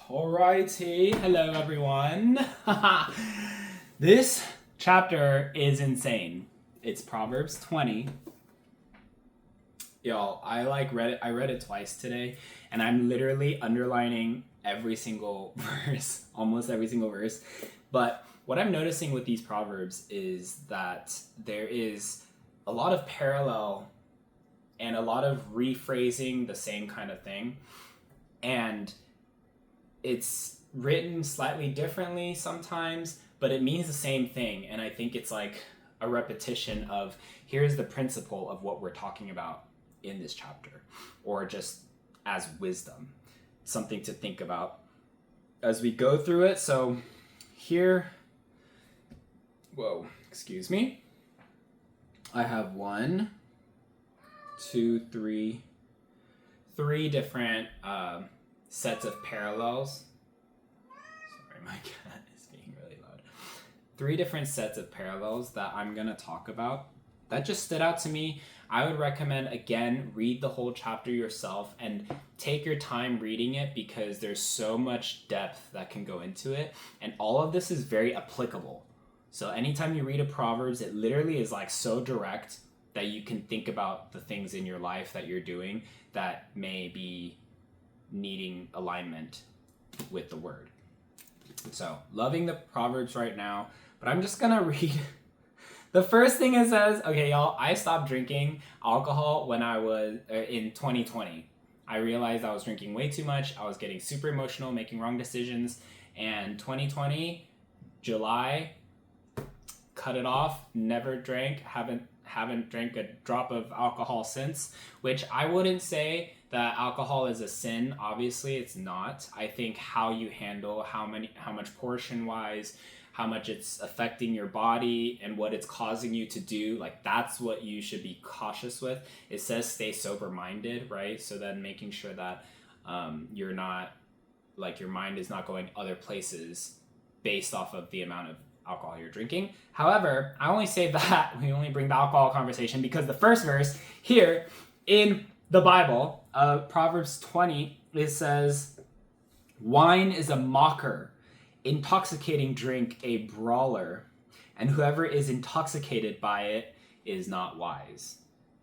Alrighty, hello everyone. This chapter is insane. It's Proverbs 20. Y'all, I read it twice today, and I'm literally underlining every single verse, almost every single verse. But what I'm noticing with these proverbs is that there is a lot of parallel and a lot of rephrasing the same kind of thing. And it's written slightly differently sometimes, but it means the same thing. And I think it's like a repetition of here's the principle of what we're talking about in this chapter, or just as wisdom, something to think about as we go through it. So here, excuse me. I have three different sets of parallels. Sorry, my cat is being really loud. Three different sets of parallels that I'm going to talk about that just stood out to me. I would recommend, again, read the whole chapter yourself and take your time reading it because there's so much depth that can go into it. And all of this is very applicable. So anytime you read a Proverbs, it literally is like so direct that you can think about the things in your life that you're doing that may be needing alignment with the word. So, loving the Proverbs right now, but I'm just gonna read. The first thing it says, okay, y'all, I stopped drinking alcohol when I was in 2020. I realized I was drinking way too much. I was getting super emotional, making wrong decisions, and 2020, July, cut it off, never drank, haven't drank a drop of alcohol since, which I wouldn't say that alcohol is a sin. Obviously it's not. I think how you handle how much portion wise, how much it's affecting your body and what it's causing you to do, like that's what you should be cautious with. It says stay sober minded, right? So then making sure that you're not, like your mind is not going other places based off of the amount of alcohol you're drinking. However, I only say that, we only bring the alcohol conversation because the first verse here in the Bible, Proverbs 20, it says, wine is a mocker, intoxicating drink a brawler, and whoever is intoxicated by it is not wise.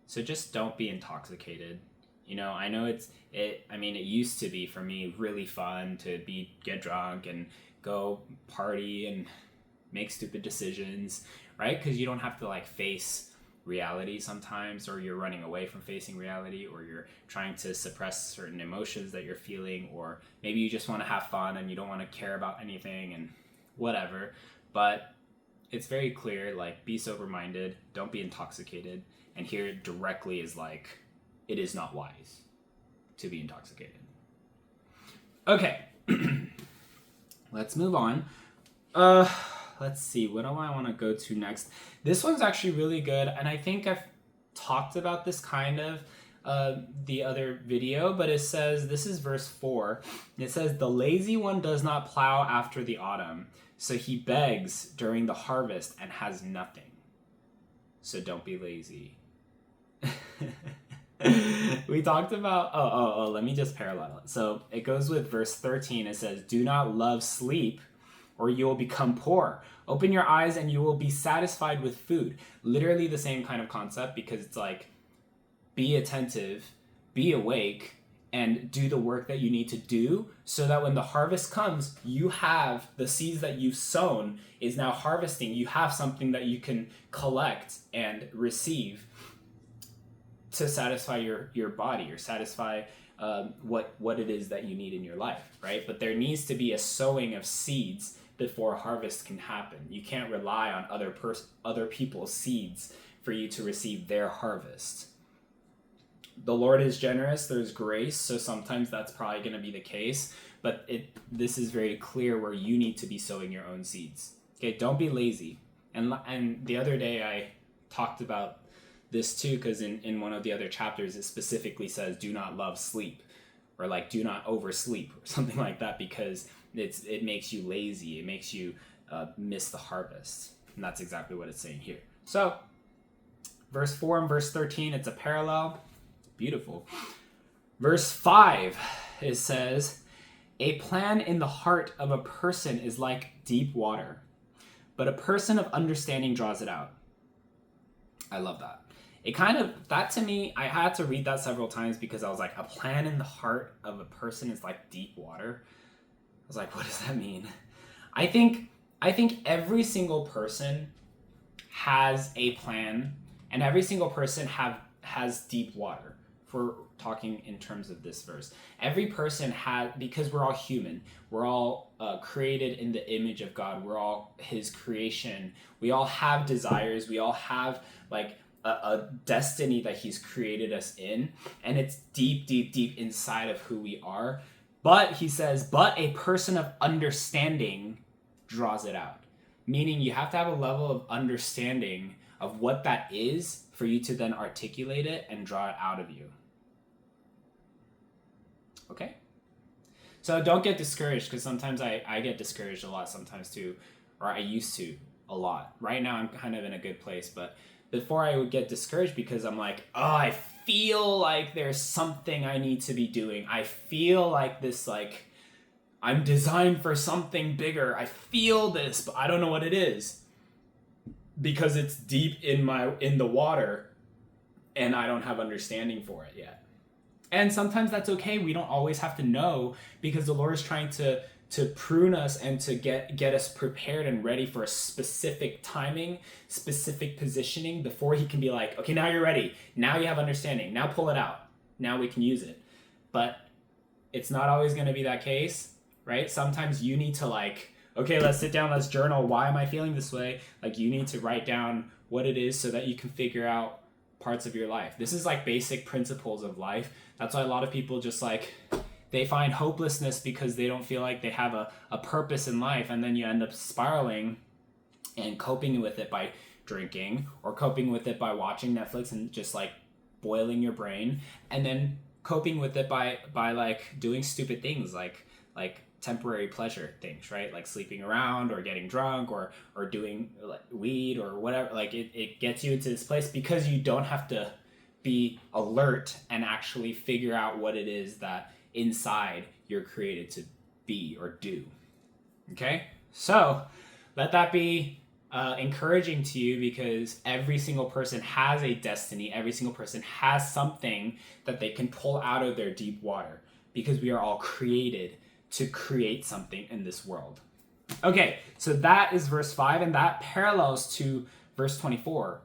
So just don't be intoxicated. You know, I know it used to be for me really fun to get drunk and go party and make stupid decisions, right? Because you don't have to like face reality sometimes, or you're running away from facing reality, or you're trying to suppress certain emotions that you're feeling, or maybe you just want to have fun and you don't want to care about anything and whatever. But it's very clear, like, be sober-minded, don't be intoxicated. And here directly is like, it is not wise to be intoxicated. Okay, let's move on. Let's see, what do I want to go to next? This one's actually really good, and I think I've talked about this kind of the other video, but it says, this is verse 4. It says, the lazy one does not plow after the autumn, so he begs during the harvest and has nothing. So don't be lazy. We talked about, let me just parallel it. So it goes with verse 13. It says, do not love sleep, or you will become poor. Open your eyes and you will be satisfied with food. Literally the same kind of concept, because it's like, be attentive, be awake, and do the work that you need to do so that when the harvest comes, you have the seeds that you've sown is now harvesting. You have something that you can collect and receive to satisfy your body, or satisfy what it is that you need in your life, right? But there needs to be a sowing of seeds before harvest can happen. You can't rely on other people's seeds for you to receive their harvest. The Lord is generous, there's grace, so sometimes that's probably going to be the case, but this is very clear where you need to be sowing your own seeds. Okay, don't be lazy. And the other day I talked about this too, because in one of the other chapters it specifically says do not love sleep, or like do not oversleep, or something like that, because it makes you lazy, it makes you miss the harvest. And that's exactly what it's saying here. So verse 4 and verse 13, it's a parallel. Beautiful. Verse 5, it says, a plan in the heart of a person is like deep water, but a person of understanding draws it out. I love that. It kind of, that to me, I had to read that several times because I was like, a plan in the heart of a person is like deep water. I was like, what does that mean? I think every single person has a plan, and every single person has deep water. If we're talking in terms of this verse, every person has, because we're all human, we're all created in the image of God. We're all His creation. We all have desires. We all have like a destiny that He's created us in, and it's deep, deep, deep inside of who we are. But he says, but a person of understanding draws it out. Meaning you have to have a level of understanding of what that is for you to then articulate it and draw it out of you. Okay? So don't get discouraged, because sometimes I get discouraged a lot sometimes too, or I used to a lot. Right now I'm kind of in a good place, but before I would get discouraged because I'm like, oh, I feel like there's something I need to be doing. I feel like this, like, I'm designed for something bigger. I feel this, but I don't know what it is because it's deep in the water and I don't have understanding for it yet. And sometimes that's okay. We don't always have to know, because the Lord is trying to prune us and to get us prepared and ready for a specific timing, specific positioning before He can be like, okay, now you're ready. Now you have understanding. Now pull it out. Now we can use it. But it's not always going to be that case, right? Sometimes you need to like, okay, let's sit down, let's journal. Why am I feeling this way? Like, you need to write down what it is so that you can figure out parts of your life. This is like basic principles of life. That's why a lot of people just like, they find hopelessness because they don't feel like they have a purpose in life, and then you end up spiraling and coping with it by drinking, or coping with it by watching Netflix and just like boiling your brain, and then coping with it by like doing stupid things like temporary pleasure things, right? Like sleeping around or getting drunk or doing like weed or whatever. Like it gets you into this place because you don't have to be alert and actually figure out what it is that inside you're created to be or do. Okay? So let that be encouraging to you, because every single person has a destiny. Every single person has something that they can pull out of their deep water, because we are all created to create something in this world. Okay, so that is verse 5, and that parallels to verse 24.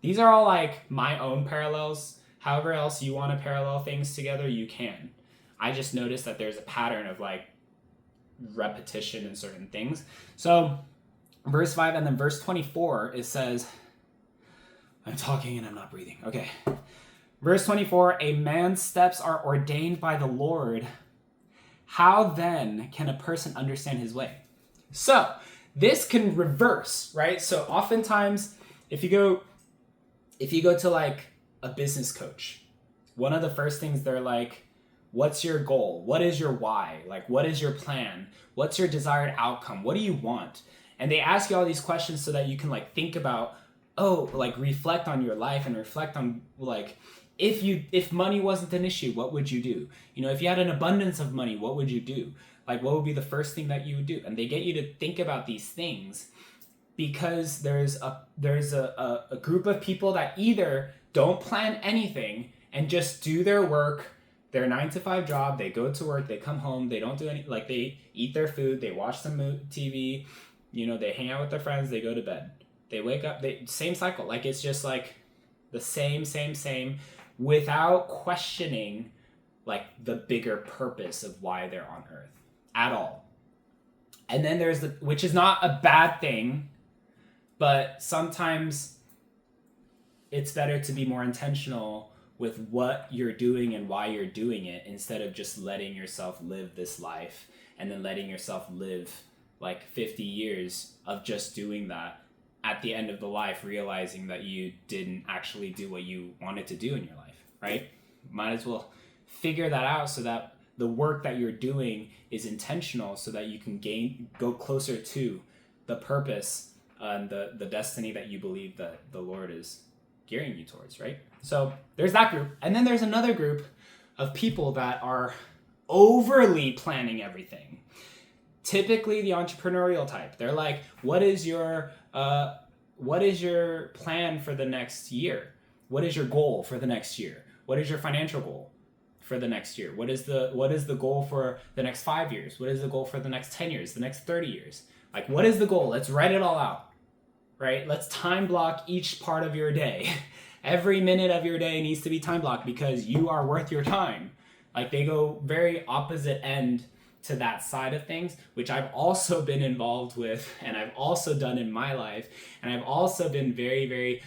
These are all like my own parallels. However else you want to parallel things together, you can. I just noticed that there's a pattern of like repetition in certain things. So verse 5 and then verse 24, it says, I'm talking and I'm not breathing. Okay. Verse 24, a man's steps are ordained by the Lord. How then can a person understand his way? So this can reverse, right? So oftentimes if you go to like a business coach, one of the first things they're like, what's your goal? What is your why? Like, what is your plan? What's your desired outcome? What do you want? And they ask you all these questions so that you can like think about, like reflect on your life and reflect on like, if money wasn't an issue, what would you do? You know, if you had an abundance of money, what would you do? Like, what would be the first thing that you would do? And they get you to think about these things because there's a group of people that either don't plan anything and just do their work, their 9-to-5 job, they go to work, they come home, they don't do any, like they eat their food, they watch some TV, you know, they hang out with their friends, they go to bed. They wake up, same cycle. Like, it's just like the same, without questioning like the bigger purpose of why they're on earth at all. And then there's which is not a bad thing, but sometimes it's better to be more intentional with what you're doing and why you're doing it, instead of just letting yourself live this life and then letting yourself live like 50 years of just doing that. At the end of the life, realizing that you didn't actually do what you wanted to do in your life, right? Might as well figure that out so that the work that you're doing is intentional, so that you can go closer to the purpose and the destiny that you believe that the Lord is gearing you towards, right? So there's that group. And then there's another group of people that are overly planning everything. Typically the entrepreneurial type, they're like, what is your plan for the next year? What is your goal for the next year? What is your financial goal for the next year? What is the goal for the next 5 years? What is the goal for the next 10 years, the next 30 years? Like, what is the goal? Let's write it all out, right? Let's time block each part of your day. Every minute of your day needs to be time blocked because you are worth your time. Like, they go very opposite end to that side of things, which I've also been involved with, and I've also done in my life, and I've also been very,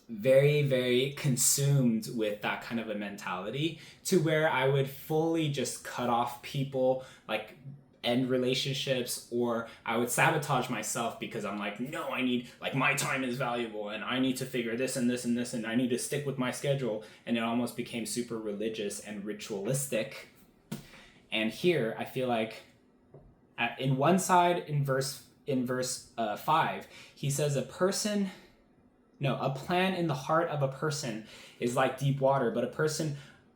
very consumed with that kind of a mentality, to where I would fully just cut off people, like end relationships, or I would sabotage myself because I'm like, no, I need, like, my time is valuable and I need to figure this and this and this, and I need to stick with my schedule. And it almost became super religious and ritualistic. And here I feel like in one side, in verse 5, he says a plan in the heart of a person is like deep water, but a person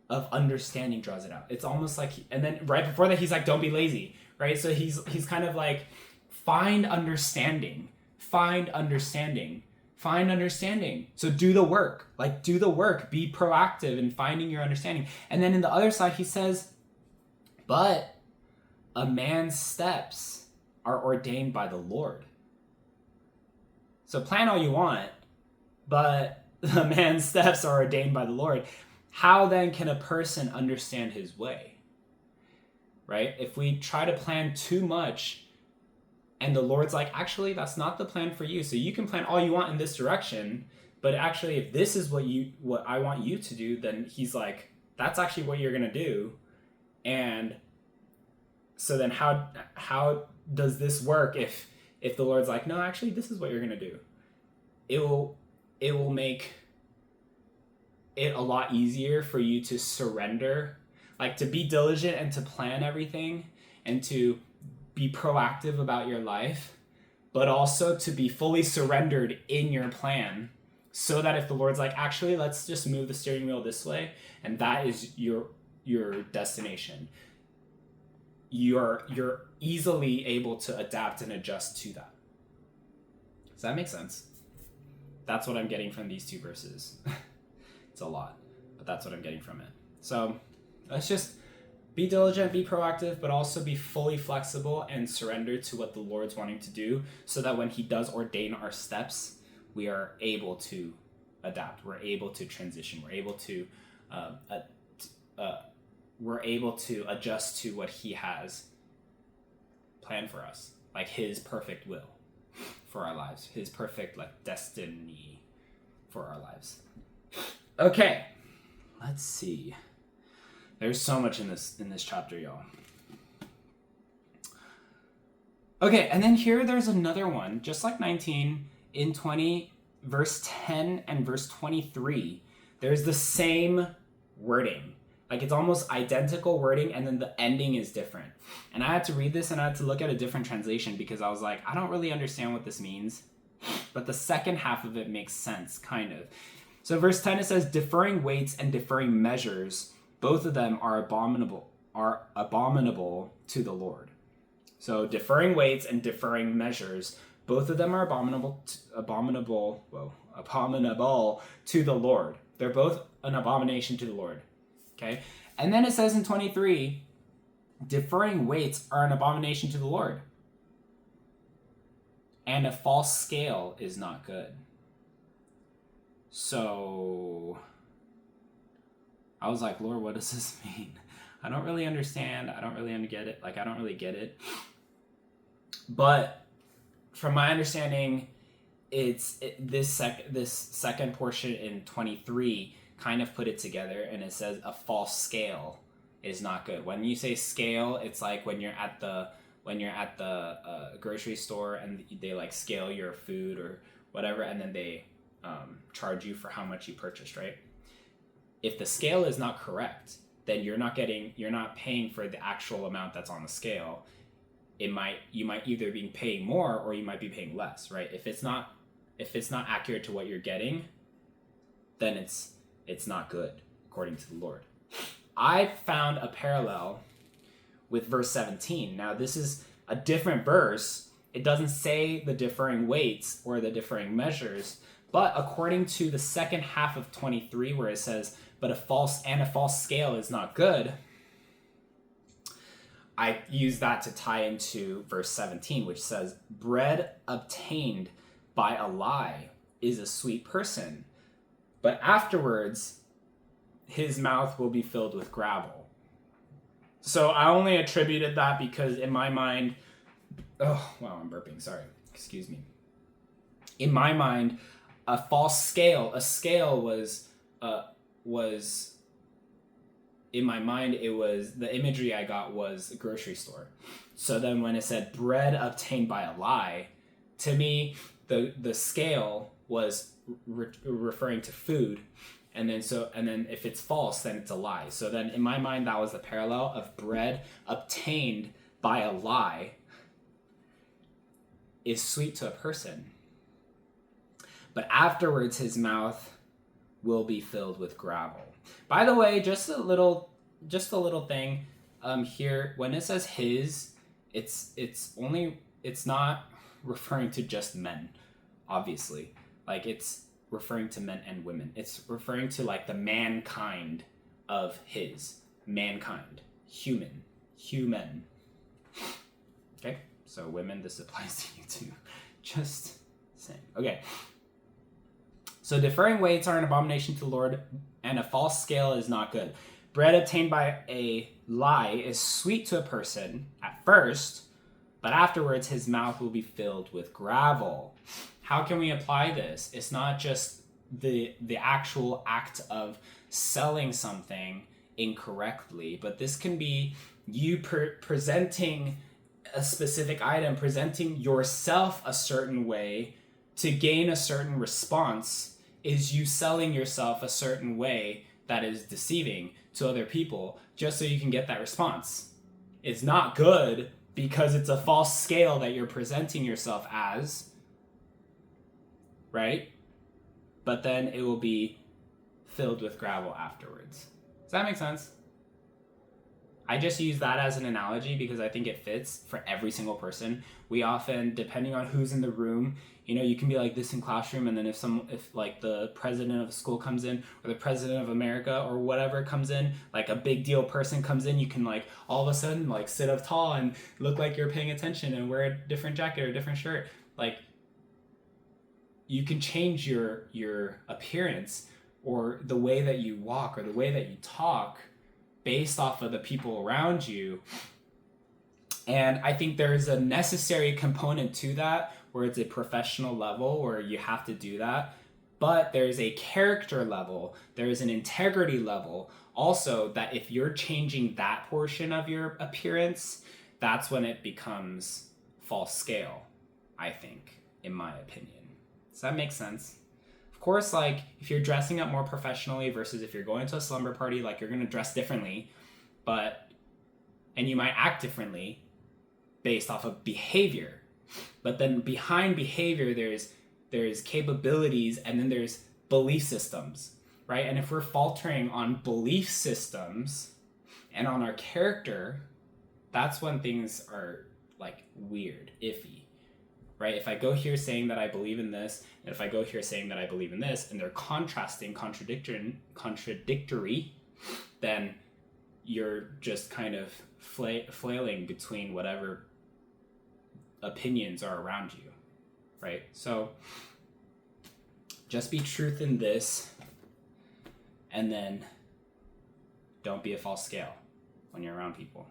of understanding draws it out. It's almost like, and then right before that, he's like, don't be lazy, right? So he's kind of like, find understanding. So do the work, be proactive in finding your understanding. And then in the other side, he says, but a man's steps are ordained by the Lord. So plan all you want, but a man's steps are ordained by the Lord. How then can a person understand his way? Right? If we try to plan too much and the Lord's like, actually, that's not the plan for you. So you can plan all you want in this direction, but actually, if this is what I want you to do, then he's like, that's actually what you're going to do. And so then how does this work if the Lord's like, no, actually, this is what you're going to do? It will make it a lot easier for you to surrender, like to be diligent and to plan everything and to be proactive about your life, but also to be fully surrendered in your plan, so that if the Lord's like, actually, let's just move the steering wheel this way, and that is your destination, you're easily able to adapt and adjust to that. Does that make sense? That's what I'm getting from these two verses. It's a lot, but that's what I'm getting from it. So let's just be diligent, be proactive, but also be fully flexible and surrender to what the Lord's wanting to do, so that when he does ordain our steps, we are able to adapt. We're able to transition. We're able to adjust to what he has planned for us, like his perfect will for our lives, his perfect destiny for our lives. Okay, let's see. There's so much in this chapter, y'all. Okay, and then here there's another one, just like 19, in 20, verse 10 and verse 23. There's the same wording. Like, it's almost identical wording, and then the ending is different. And I had to read this, and I had to look at a different translation, because I was like, I don't really understand what this means. But the second half of it makes sense, kind of. So verse 10, it says, deferring weights and deferring measures, both of them are abominable to the Lord. So deferring weights and deferring measures, both of them are abominable to the Lord. They're both an abomination to the Lord. Okay? And then it says in 23, deferring weights are an abomination to the Lord. And a false scale is not good. So I was like, Lord, what does this mean? I don't really understand. I don't really get it. I don't really get it. But from my understanding, this second portion in 23 kind of put it together, and it says a false scale is not good. When you say scale, it's like when you're at the grocery store and they scale your food or whatever, and then they charge you for how much you purchased, right? If the scale is not correct, then you're not paying for the actual amount that's on the scale. You might either be paying more or you might be paying less, right? If it's not accurate to what you're getting, then it's not good according to the Lord. I found a parallel with verse 17. Now, this is a different verse. It doesn't say the differing weights or the differing measures, but according to the second half of 23, where it says, but a false scale is not good, I use that to tie into verse 17, which says, bread obtained by a lie is a sweet person, but afterwards his mouth will be filled with gravel. So I only attributed that because in my mind, oh, wow, I'm burping, sorry, excuse me. In my mind, a scale was, in my mind, it was, the imagery I got was a grocery store. So then when it said bread obtained by a lie, to me, the scale was referring to food. And then if it's false, then it's a lie. So then in my mind, that was the parallel of bread obtained by a lie is sweet to a person, but afterwards his mouth will be filled with gravel. By the way, just a little thing here. When it says his, it's not referring to just men, obviously. Like, it's referring to men and women. It's referring to like the mankind of his. Mankind. Human. Okay? So women, this applies to you too. Just saying. Okay. So differing weights are an abomination to the Lord, and a false scale is not good. Bread obtained by a lie is sweet to a person at first, but afterwards his mouth will be filled with gravel. How can we apply this? It's not just the actual act of selling something incorrectly, but this can be you presenting a specific item, presenting yourself a certain way to gain a certain response, is you selling yourself a certain way that is deceiving to other people just so you can get that response. It's not good because it's a false scale that you're presenting yourself as, right? But then it will be filled with gravel afterwards. Does that make sense? I just use that as an analogy because I think it fits for every single person. We often, depending on who's in the room, you can be like this in classroom, and then if like the president of a school comes in, or the president of America or whatever comes in, like a big deal person comes in, you can like all of a sudden like sit up tall and look like you're paying attention and wear a different jacket or a different shirt. Like, you can change your appearance or the way that you walk or the way that you talk based off of the people around you. And I think there's a necessary component to that where it's a professional level where you have to do that. But there's a character level, there's an integrity level also, that if you're changing that portion of your appearance, that's when it becomes false scale, I think, in my opinion. Does that make sense? Of course, like, if you're dressing up more professionally versus if you're going to a slumber party, like, you're going to dress differently, and you might act differently based off of behavior. But then behind behavior, there's capabilities, and then there's belief systems, right? And if we're faltering on belief systems and on our character, that's when things are, like, weird, iffy. Right? If I go here saying that I believe in this, and if I go here saying that I believe in this, and they're contradictory, then you're just kind of flailing between whatever opinions are around you, right? So just be truth in this, and then don't be a false scale when you're around people.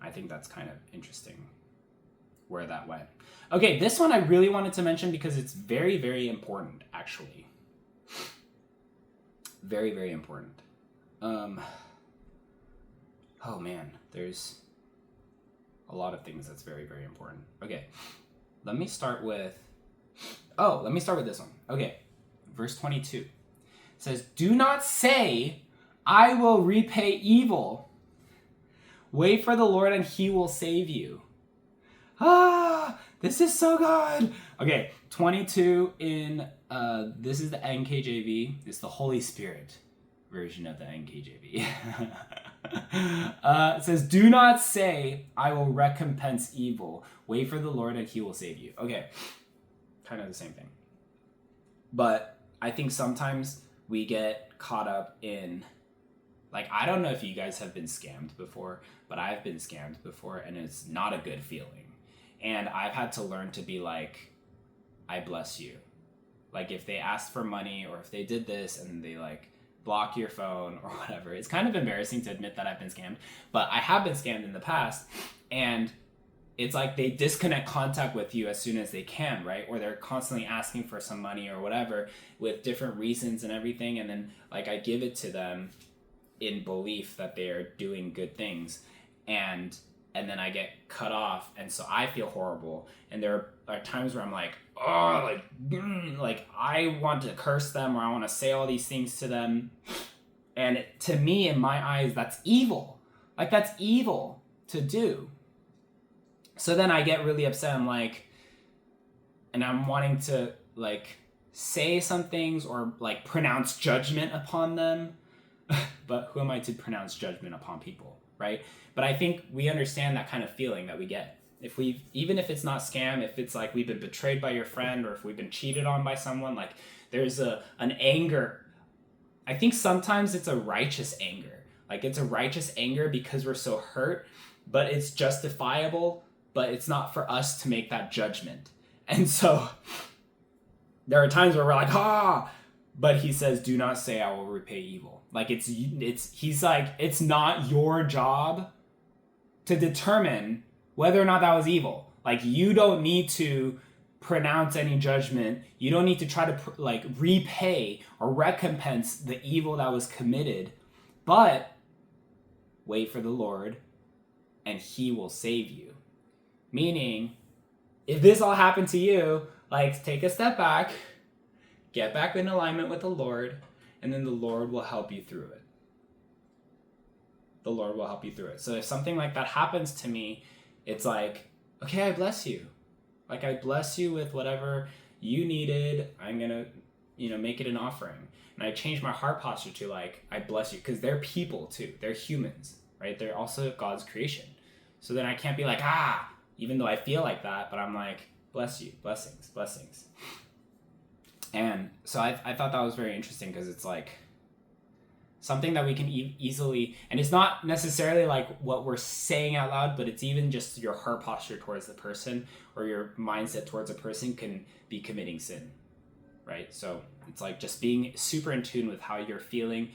I think that's kind of interesting where that went. Okay, this one I really wanted to mention because it's very, very important, actually. Very, very important. Oh man, there's a lot of things that's very, very important. Okay, let me start with this one. Okay, verse 22. It says, "Do not say, I will repay evil. Wait for the Lord and he will save you." This is so good. Okay, 22 in, this is the NKJV. It's the Holy Spirit version of the NKJV. It says, do not say, I will recompense evil. Wait for the Lord and he will save you. Okay, kind of the same thing. But I think sometimes we get caught up in, like, I don't know if you guys have been scammed before, but I've been scammed before, and it's not a good feeling. And I've had to learn to be like, I bless you. Like, if they asked for money or if they did this and they, like, block your phone or whatever, it's kind of embarrassing to admit that I've been scammed, but I have been scammed in the past, and it's like they disconnect contact with you as soon as they can, right? Or they're constantly asking for some money or whatever with different reasons and everything, and then, like, I give it to them in belief that they are doing good things, and then I get cut off, and so I feel horrible. And there are times where I'm like, oh, like I want to curse them, or I want to say all these things to them. And to me, in my eyes, that's evil. Like, that's evil to do. So then I get really upset. I'm like, and I'm wanting to, like, say some things or, like, pronounce judgment upon them. But who am I to pronounce judgment upon people, right? But I think we understand that kind of feeling that we get. Even if it's not scam, if it's like we've been betrayed by your friend, or if we've been cheated on by someone, like, there's an anger. I think sometimes it's a righteous anger. Like, it's a righteous anger because we're so hurt, but it's justifiable, but it's not for us to make that judgment. And so there are times where we're like, but he says, do not say I will repay evil. Like, he's like, it's not your job to determine whether or not that was evil. Like, you don't need to pronounce any judgment. You don't need to try to repay or recompense the evil that was committed, but wait for the Lord and he will save you. Meaning, if this all happened to you, like, take a step back, get back in alignment with the Lord, and then the Lord will help you through it. The Lord will help you through it. So if something like that happens to me, it's like, okay, I bless you. Like, I bless you with whatever you needed. I'm going to, make it an offering. And I change my heart posture to, like, I bless you. Because they're people too. They're humans, right? They're also God's creation. So then I can't be like, even though I feel like that, but I'm like, bless you, blessings, blessings. And so I thought that was very interesting, because it's like something that we can easily, and it's not necessarily like what we're saying out loud, but it's even just your heart posture towards the person, or your mindset towards a person, can be committing sin, right? So it's like just being super in tune with how you're feeling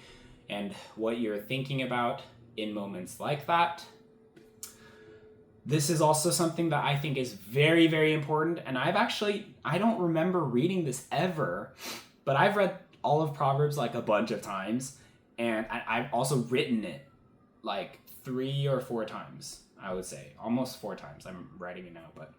and what you're thinking about in moments like that. This is also something that I think is very, very important. And I don't remember reading this ever, but I've read all of Proverbs like a bunch of times. And I've also written it like 3 or 4 times, I would say. Almost 4 times. I'm writing it now, but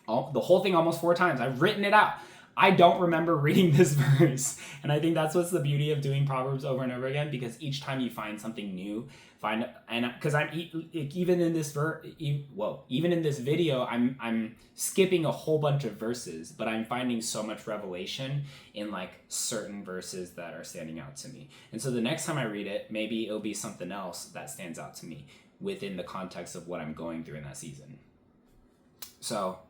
the whole thing almost 4 times. I've written it out. I don't remember reading this verse. And I think that's what's the beauty of doing Proverbs over and over again, because each time you find something new, because I'm even in this even in this video, I'm skipping a whole bunch of verses, but I'm finding so much revelation in like certain verses that are standing out to me. And so the next time I read it, maybe it'll be something else that stands out to me within the context of what I'm going through in that season. So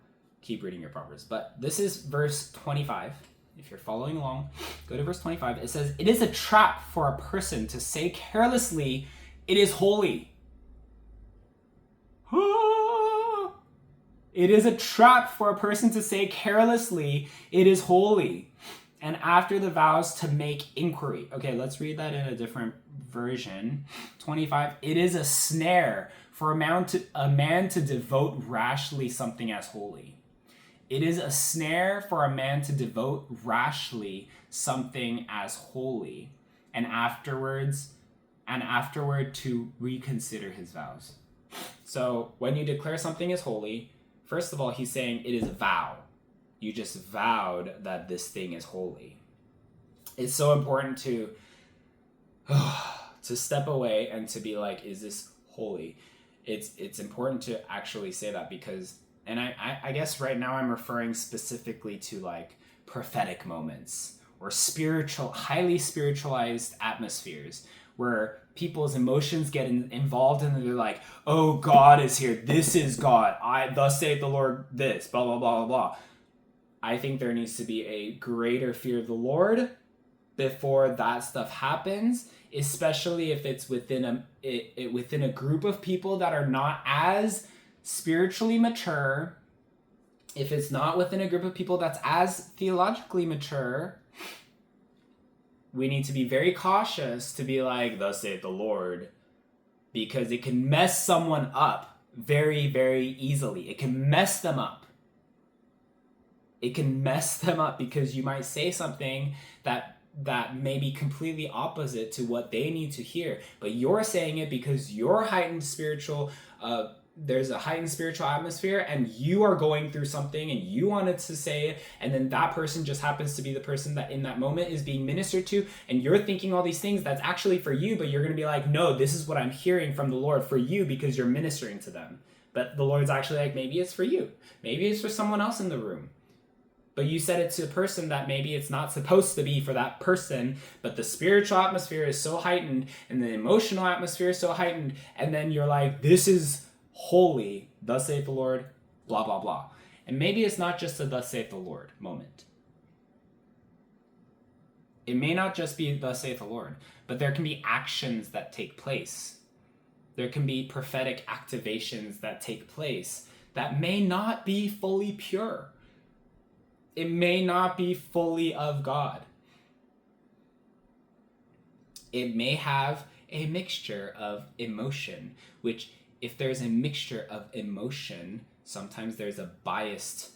keep reading your Proverbs. But this is verse 25. If you're following along, go to verse 25. It says, "It is a trap for a person to say carelessly, 'It is holy.'" It is a trap for a person to say carelessly, "It is holy," and after the vows to make inquiry. Okay, let's read that in a different version. 25. "It is a snare for a man to devote rashly something as holy." It is a snare for a man to devote rashly something as holy, and afterward to reconsider his vows. So when you declare something as holy, first of all, he's saying it is a vow. You just vowed that this thing is holy. It's so important to step away and to be like, is this holy? It's important to actually say that, because, and I guess right now I'm referring specifically to like prophetic moments or highly spiritualized atmospheres where people's emotions get involved and they're like, oh, God is here. This is God. Thus saith the Lord this, blah, blah, blah, blah, blah. I think there needs to be a greater fear of the Lord before that stuff happens, especially if it's within a group of people that are not as spiritually mature. If it's not within a group of people that's as theologically mature, we need to be very cautious to be like, thus saith the Lord, because it can mess someone up very, very easily. It can mess them up. It can mess them up because you might say something that may be completely opposite to what they need to hear, but you're saying it because you're heightened spiritual, there's a heightened spiritual atmosphere and you are going through something and you wanted to say it, and then that person just happens to be the person that in that moment is being ministered to, and you're thinking all these things that's actually for you, but you're going to be like, no, this is what I'm hearing from the Lord for you because you're ministering to them. But the Lord's actually like, maybe it's for you. Maybe it's for someone else in the room. But you said it to a person that maybe it's not supposed to be for that person, but the spiritual atmosphere is so heightened and the emotional atmosphere is so heightened, and then you're like, this is holy, thus saith the Lord, blah, blah, blah. And maybe it's not just a thus saith the Lord moment. It may not just be thus saith the Lord, but there can be actions that take place. There can be prophetic activations that take place that may not be fully pure. It may not be fully of God. It may have a mixture of emotion, which if there's a mixture of emotion, sometimes there's a biased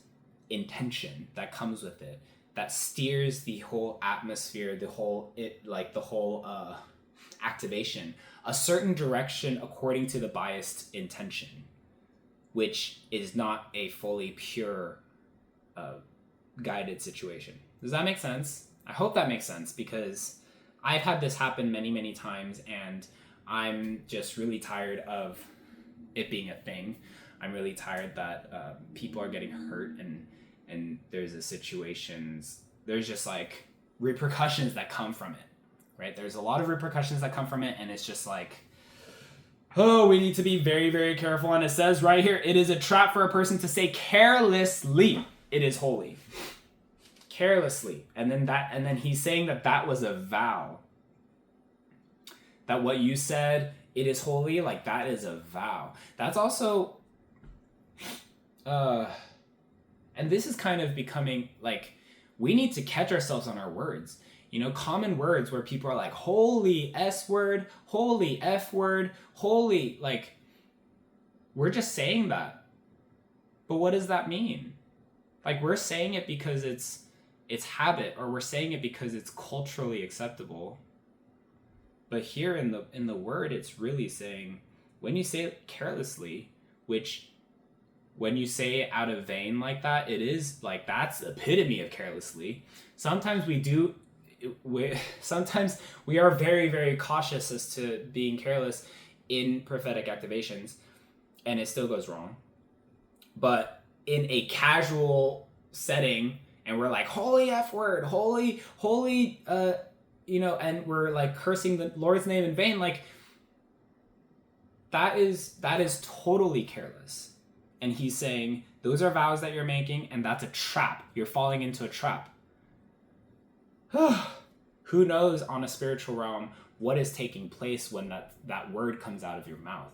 intention that comes with it that steers the whole atmosphere, the whole activation, a certain direction according to the biased intention, which is not a fully pure guided situation. Does that make sense? I hope that makes sense, because I've had this happen many, many times, and I'm just really tired of it being a thing. I'm really tired that people are getting hurt, and there's just like repercussions that come from it, right? There's a lot of repercussions that come from it, and it's just like, oh, we need to be very, very careful. And it says right here, it is a trap for a person to say carelessly, it is holy. Carelessly. And then he's saying that was a vow. That what you said, it is holy, like that is a vow. That's also and this is kind of becoming like, we need to catch ourselves on our words. You know, common words where people are like, holy S word, holy F word, holy, like, we're just saying that. But what does that mean? Like, we're saying it because it's habit, or we're saying it because it's culturally acceptable. But here in the word, it's really saying, when you say it carelessly, which when you say it out of vain like that, it is like, that's epitome of carelessly. Sometimes sometimes we are very, very cautious as to being careless in prophetic activations, and it still goes wrong. But in a casual setting, and we're like, holy F word, holy, and we're like cursing the Lord's name in vain, like that is totally careless. And he's saying, those are vows that you're making, and that's a trap. You're falling into a trap. Who knows on a spiritual realm what is taking place when that word comes out of your mouth.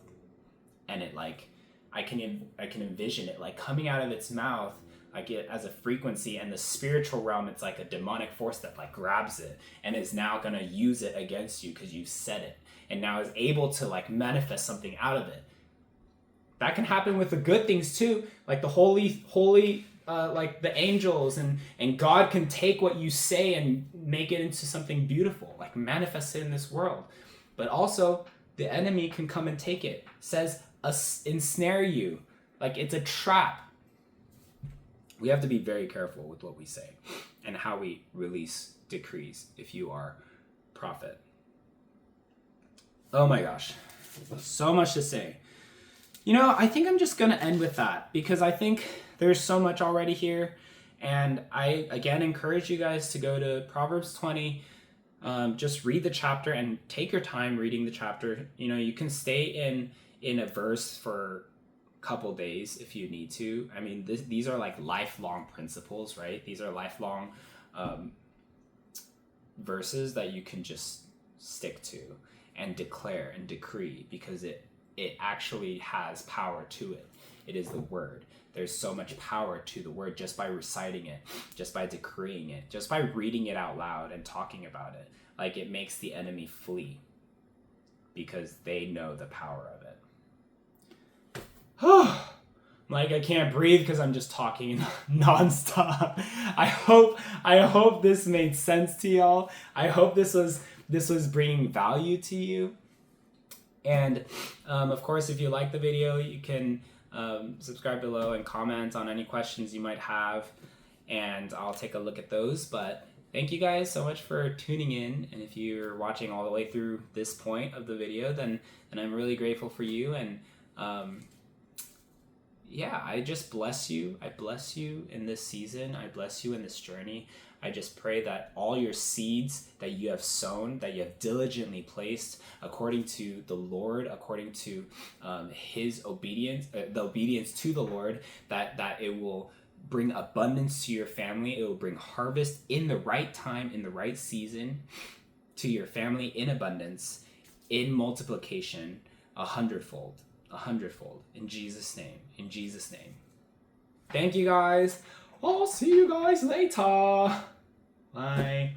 And it like, I can envision it like coming out of its mouth, like it as a frequency, and the spiritual realm, it's like a demonic force that like grabs it and is now going to use it against you because you said it, and now is able to like manifest something out of it. That can happen with the good things too, like the holy, like the angels, and God can take what you say and make it into something beautiful, like manifest it in this world. But also the enemy can come and take it, says ensnare you, like it's a trap. We have to be very careful with what we say and how we release decrees if you are prophet. Oh my gosh, so much to say. You know, I think I'm just going to end with that, because I think there's so much already here, And I again encourage you guys to go to Proverbs 20. Just read the chapter and take your time reading the chapter. You know, you can stay in a verse for a couple days if you need to. I mean, these are like lifelong principles, right? These are lifelong verses that you can just stick to and declare and decree, because it actually has power to it. It is the word. There's so much power to the word just by reciting it, just by decreeing it, just by reading it out loud and talking about it. Like, it makes the enemy flee because they know the power of it. Like, I can't breathe because I'm just talking nonstop. I hope this made sense to y'all. I hope this was bringing value to you. And of course, if you like the video, you can subscribe below and comment on any questions you might have, and I'll take a look at those. But thank you guys so much for tuning in, and if you're watching all the way through this point of the video, then I'm really grateful for you. And yeah, I just bless you. I bless you in this season. I bless you in this journey. I just pray that all your seeds that you have sown, that you have diligently placed according to the Lord, according to his obedience, the obedience to the Lord, that it will bring abundance to your family. It will bring harvest in the right time, in the right season, to your family, in abundance, in multiplication, 100-fold. 100-fold. In Jesus' name. In Jesus' name. Thank you guys. I'll see you guys later. Bye.